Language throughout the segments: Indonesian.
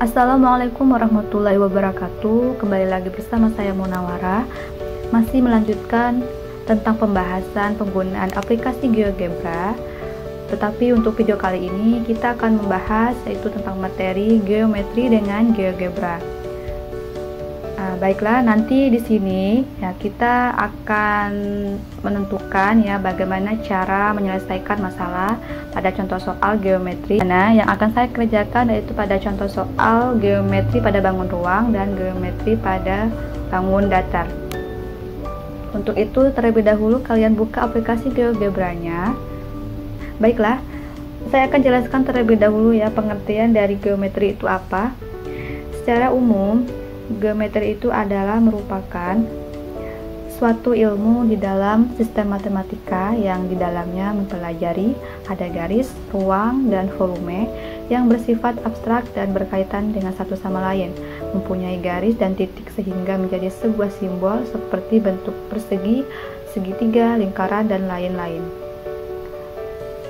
Assalamualaikum warahmatullahi wabarakatuh. Kembali lagi bersama saya Munawara. Masih melanjutkan tentang pembahasan penggunaan aplikasi GeoGebra. Tetapi untuk video kali ini kita akan membahas yaitu tentang materi geometri dengan GeoGebra. Baiklah, nanti di sini ya kita akan menentukan ya bagaimana cara menyelesaikan masalah pada contoh soal geometri. Nah, yang akan saya kerjakan yaitu pada contoh soal geometri pada bangun ruang dan geometri pada bangun datar. Untuk itu terlebih dahulu kalian buka aplikasi GeoGebra-nya. Baiklah, saya akan jelaskan terlebih dahulu ya pengertian dari geometri itu apa. Secara umum, geometri itu adalah merupakan suatu ilmu di dalam sistem matematika yang di dalamnya mempelajari ada garis, ruang, dan volume yang bersifat abstrak dan berkaitan dengan satu sama lain, mempunyai garis dan titik sehingga menjadi sebuah simbol seperti bentuk persegi, segitiga, lingkaran, dan lain-lain.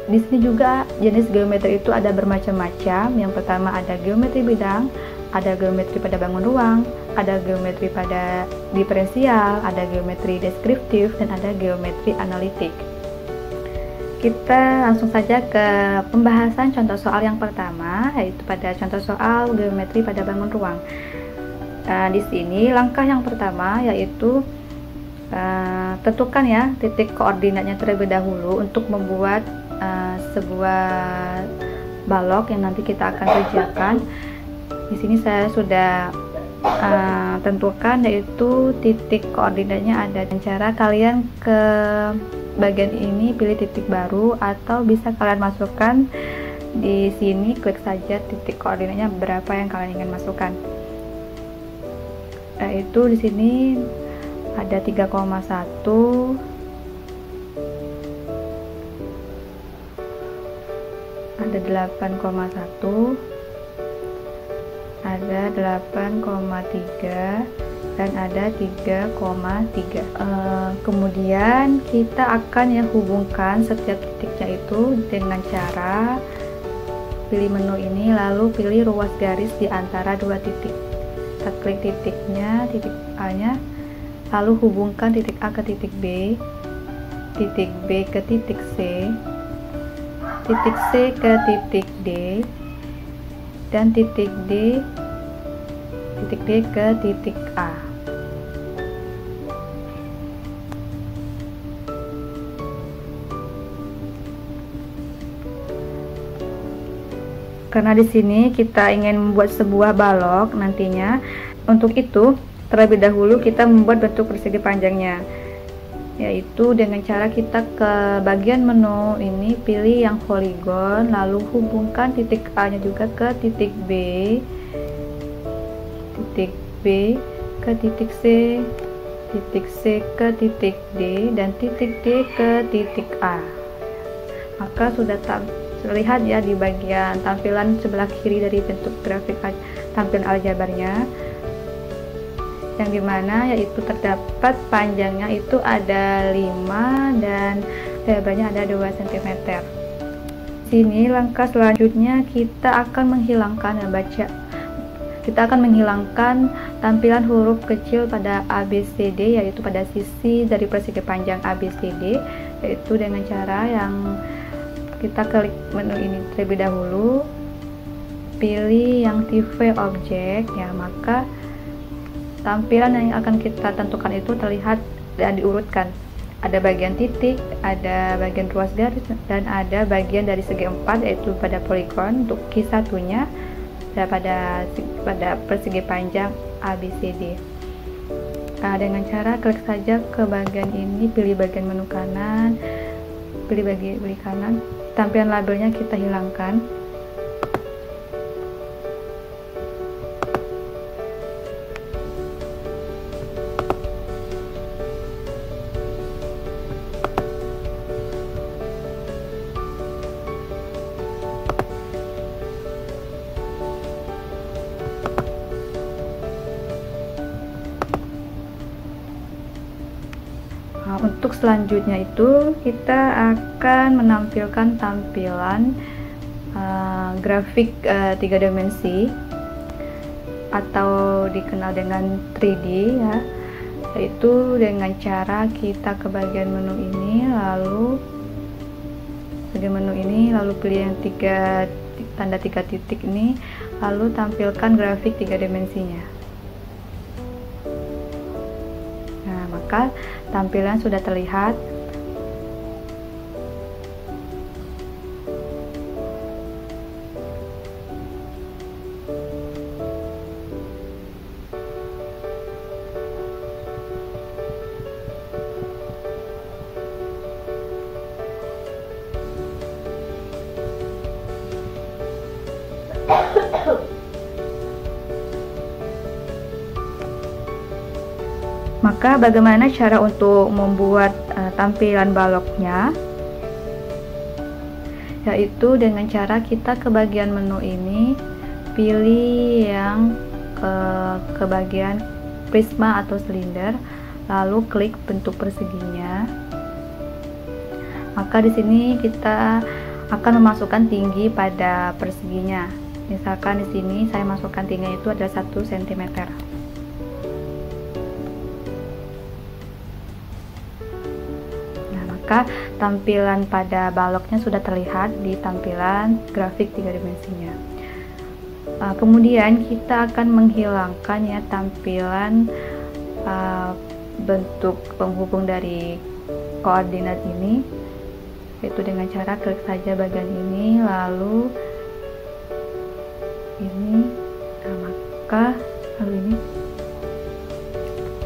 Di sini juga jenis geometri itu ada bermacam-macam. Yang pertama ada geometri bidang, ada geometri pada bangun ruang, ada geometri pada diferensial, ada geometri deskriptif, dan ada geometri analitik. Kita langsung saja ke pembahasan contoh soal yang pertama, yaitu pada contoh soal geometri pada bangun ruang. Di sini langkah yang pertama yaitu tentukan ya titik koordinatnya terlebih dahulu untuk membuat sebuah balok yang nanti kita akan kerjakan. Di sini saya sudah tentukan yaitu titik koordinatnya ada. Dan cara kalian ke bagian ini pilih titik baru atau bisa kalian masukkan di sini, klik saja titik koordinatnya berapa yang kalian ingin masukkan. Yaitu di sini ada 3,1, ada 8,1, ada 8,3, dan ada 3,3. Kemudian kita akan ya hubungkan setiap titiknya itu dengan cara pilih menu ini lalu pilih ruas garis di antara dua titik. Kita klik titiknya, titik A nya, lalu hubungkan titik A ke titik B ke titik C ke titik D, dan titik D ke titik A. Karena di sini kita ingin membuat sebuah balok nantinya, untuk itu terlebih dahulu kita membuat bentuk persegi panjangnya, yaitu dengan cara kita ke bagian menu ini pilih yang poligon lalu hubungkan titik A nya juga ke titik B ke titik C ke titik D, dan titik D ke titik A. Maka sudah terlihat ya di bagian tampilan sebelah kiri dari bentuk grafik tampilan aljabarnya, yang dimana yaitu terdapat panjangnya itu ada 5 dan lebarnya ada 2 cm. Sini langkah selanjutnya kita akan menghilangkan tampilan huruf kecil pada ABCD, yaitu pada sisi dari persegi panjang ABCD, yaitu dengan cara yang kita klik menu ini terlebih dahulu, pilih yang tipe objek ya, maka tampilan yang akan kita tentukan itu terlihat dan diurutkan. Ada bagian titik, ada bagian ruas garis, dan ada bagian dari segi 4 yaitu pada poligon untuk Q1 nya pada persegi panjang ABCD. Dengan cara klik saja ke bagian ini, pilih bagian menu kanan, pilih bagian kanan, tampilan labelnya kita hilangkan. Untuk selanjutnya itu kita akan menampilkan tampilan grafik 3 dimensi atau dikenal dengan 3D ya, yaitu dengan cara kita ke bagian menu ini, lalu pilih yang tanda 3 titik ini, lalu tampilkan grafik 3 dimensinya. Nah, maka tampilan sudah terlihat. Maka bagaimana cara untuk membuat tampilan baloknya? Yaitu dengan cara kita ke bagian menu ini, pilih yang ke bagian prisma atau silinder, lalu klik bentuk perseginya. Maka di sini kita akan memasukkan tinggi pada perseginya. Misalkan di sini saya masukkan tingginya itu adalah 1 cm. Nah, maka tampilan pada baloknya sudah terlihat di tampilan grafik 3 dimensinya. Kemudian kita akan menghilangkan ya tampilan bentuk penghubung dari koordinat ini, yaitu dengan cara klik saja bagian ini, lalu ini. Nah,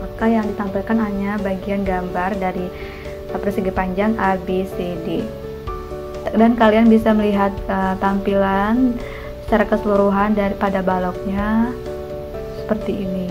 maka yang ditampilkan hanya bagian gambar dari persegi panjang ABCD, dan kalian bisa melihat tampilan secara keseluruhan daripada baloknya seperti ini.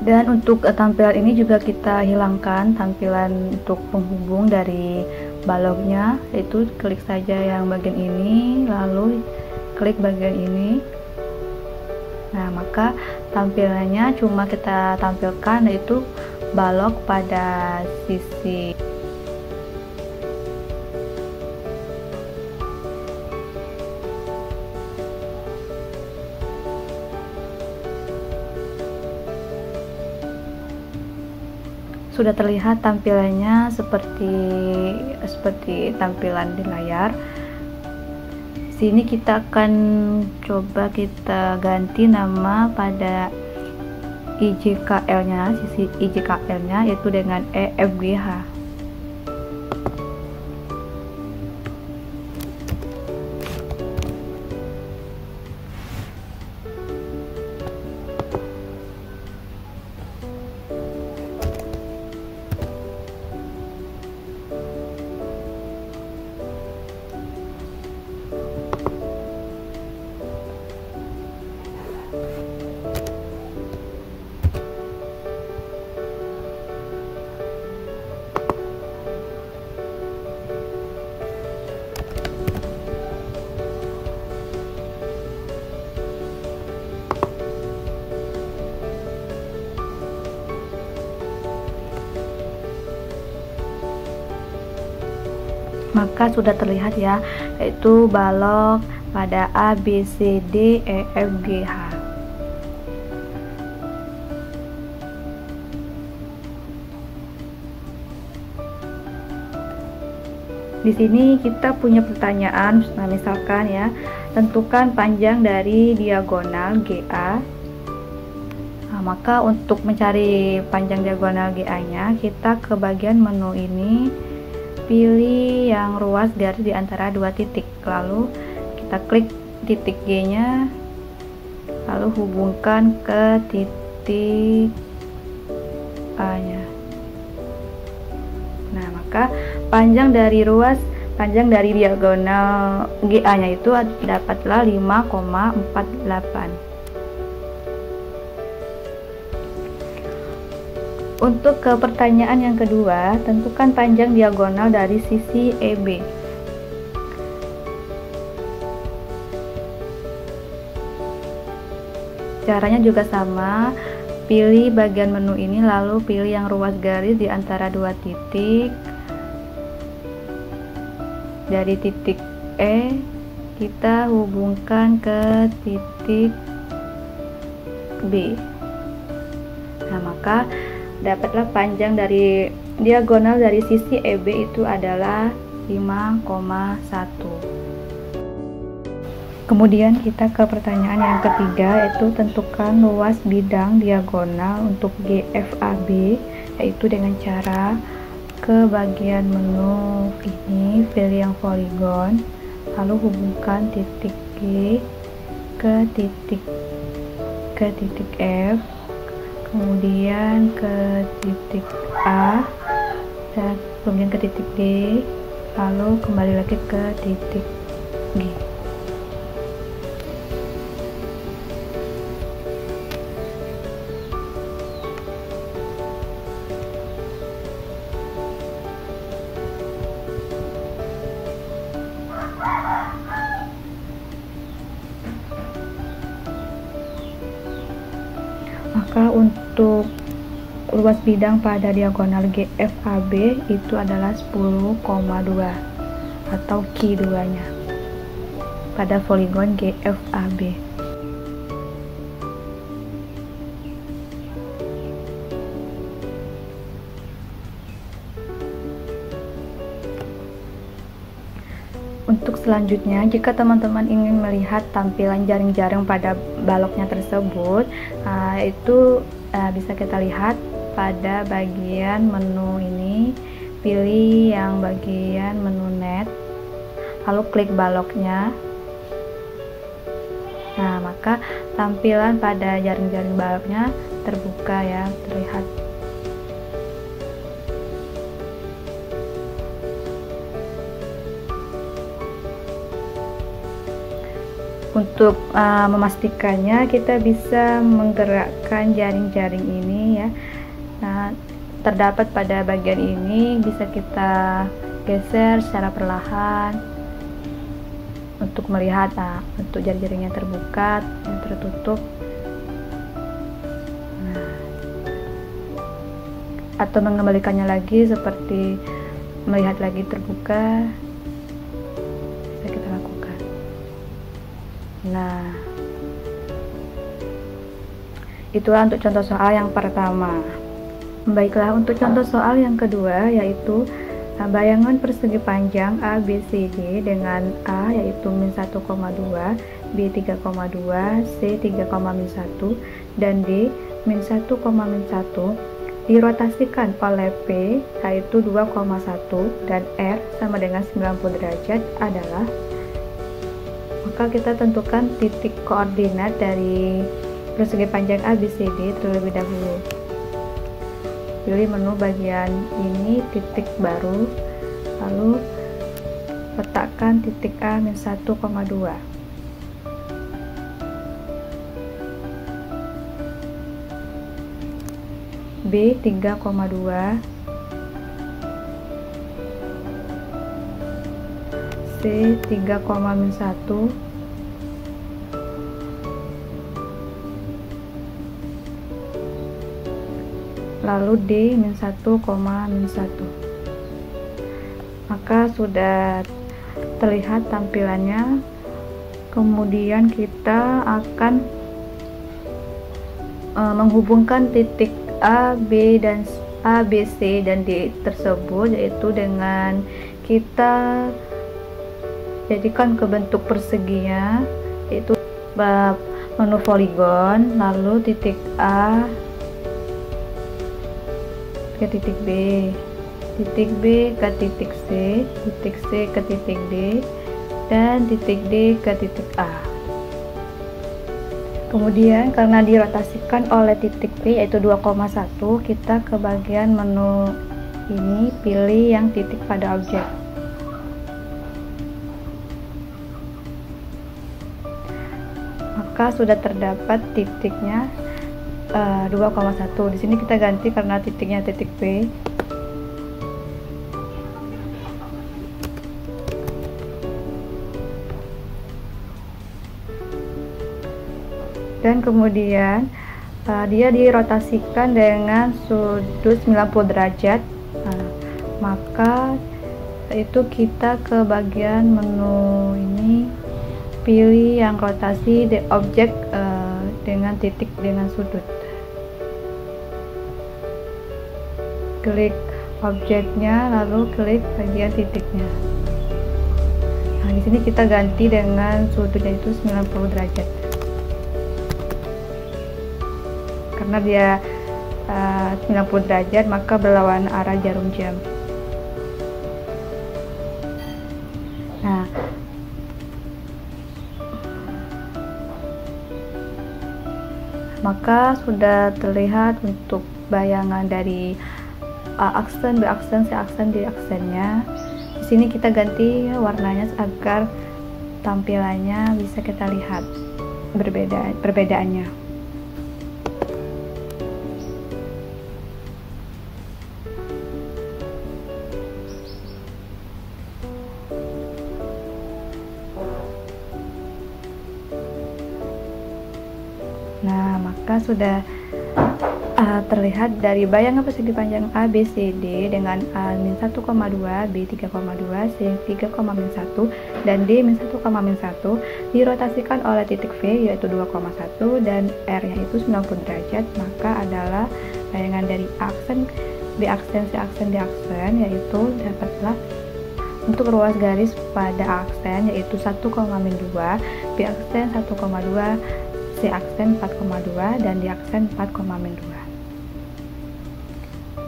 Dan untuk tampilan ini juga kita hilangkan tampilan untuk penghubung dari baloknya, yaitu klik saja yang bagian ini, lalu klik bagian ini. Nah, maka tampilannya cuma kita tampilkan yaitu balok pada sisi sudah terlihat tampilannya seperti tampilan di layar. Sini kita akan coba kita ganti nama pada IJKL-nya, sisi IJKL-nya yaitu dengan EFGH. Maka sudah terlihat ya, yaitu balok pada A, B, C, D, E, F, G, H. Di sini kita punya pertanyaan, nah misalkan ya, tentukan panjang dari diagonal GA. Nah, maka untuk mencari panjang diagonal GA-nya, kita ke bagian menu ini, pilih yang ruas garis di antara dua titik, lalu kita klik titik G-nya, lalu hubungkan ke titik A-nya. Nah, maka panjang dari ruas panjang dari diagonal GA nya itu dapatlah 5,48. Untuk ke pertanyaan yang kedua, tentukan panjang diagonal dari sisi EB. Caranya juga sama, pilih bagian menu ini lalu pilih yang ruas garis di antara dua titik. Dari titik E kita hubungkan ke titik B. Nah, maka dapatlah panjang dari diagonal dari sisi EB itu adalah 5,1. Kemudian kita ke pertanyaan yang ketiga, yaitu tentukan luas bidang diagonal untuk GFAB, yaitu dengan cara ke bagian menu ini, pilih yang poligon, lalu hubungkan titik G ke titik F, kemudian ke titik A, dan kemudian ke titik D, lalu kembali lagi ke titik G. Maka untuk luas bidang pada diagonal GFAB itu adalah 10,2 atau Q2 nya pada poligon GFAB. Untuk selanjutnya, jika teman-teman ingin melihat tampilan jaring-jaring pada baloknya tersebut, itu bisa kita lihat pada bagian menu ini, pilih yang bagian menu net, lalu klik baloknya. Nah, maka tampilan pada jaring-jaring baloknya terbuka ya, terlihat. Untuk memastikannya, kita bisa menggerakkan jaring-jaring ini ya. Nah, terdapat pada bagian ini bisa kita geser secara perlahan untuk melihat untuk jaring-jaringnya terbuka dan tertutup. Nah, atau mengembalikannya lagi seperti melihat lagi terbuka. Nah, itulah untuk contoh soal yang pertama. Baiklah, untuk contoh soal yang kedua, yaitu bayangan persegi panjang ABCD dengan A yaitu min 1,2, B 3,2, C 3,1 dan D min 1,1 dirotasikan oleh P yaitu 2,1 dan R sama dengan 90 derajat adalah. Maka kita tentukan titik koordinat dari persegi panjang ABCD terlebih dahulu. Pilih menu bagian ini, titik baru, lalu letakkan titik A min 1,2. B 3,2, C 3,1, lalu D min 1,1. Maka sudah terlihat tampilannya. Kemudian kita akan menghubungkan titik A, B, C dan D tersebut, yaitu dengan kita jadikan ke bentuk perseginya, yaitu menu poligon, lalu titik A ke titik B, titik B ke titik C ke titik D, dan titik D ke titik A. Kemudian karena dirotasikan oleh titik P yaitu 2,1, kita ke bagian menu ini pilih yang titik pada objek. maka sudah terdapat titiknya 2,1. Di sini kita ganti karena titiknya titik P. Dan kemudian dia dirotasikan dengan sudut 90 derajat. Maka itu kita ke bagian menu ini, pilih yang rotasi objek dengan titik dengan sudut. Klik objeknya, lalu klik bagian titiknya. Nah, di sini kita ganti dengan sudutnya itu 90 derajat. Karena dia 90 derajat, maka berlawanan arah jarum jam. Nah, maka sudah terlihat untuk bayangan dari aksen, B aksen, C aksen, D aksennya. Di sini kita ganti warnanya agar tampilannya bisa kita lihat perbedaannya. Nah, maka sudah terlihat dari bayangan persegi panjang ABCD dengan A-1,2, B 3,2, C 3,-1, dan D -1,-1 dirotasikan oleh titik V yaitu 2,1 dan R-nya itu 90 derajat, maka adalah bayangan dari aksen, B aksen, C aksen, D aksen, yaitu dapatlah untuk ruas garis pada aksen yaitu 1,-2, B aksen 1,2, C aksen 4,2 dan D aksen 4,-2.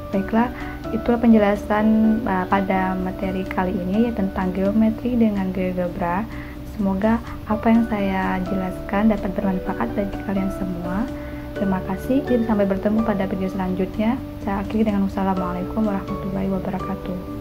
Baiklah, itulah penjelasan pada materi kali ini tentang geometri dengan GeoGebra. Semoga apa yang saya jelaskan dapat bermanfaat bagi kalian semua. Terima kasih, sampai bertemu pada video selanjutnya. Saya akhiri dengan wassalamualaikum warahmatullahi wabarakatuh.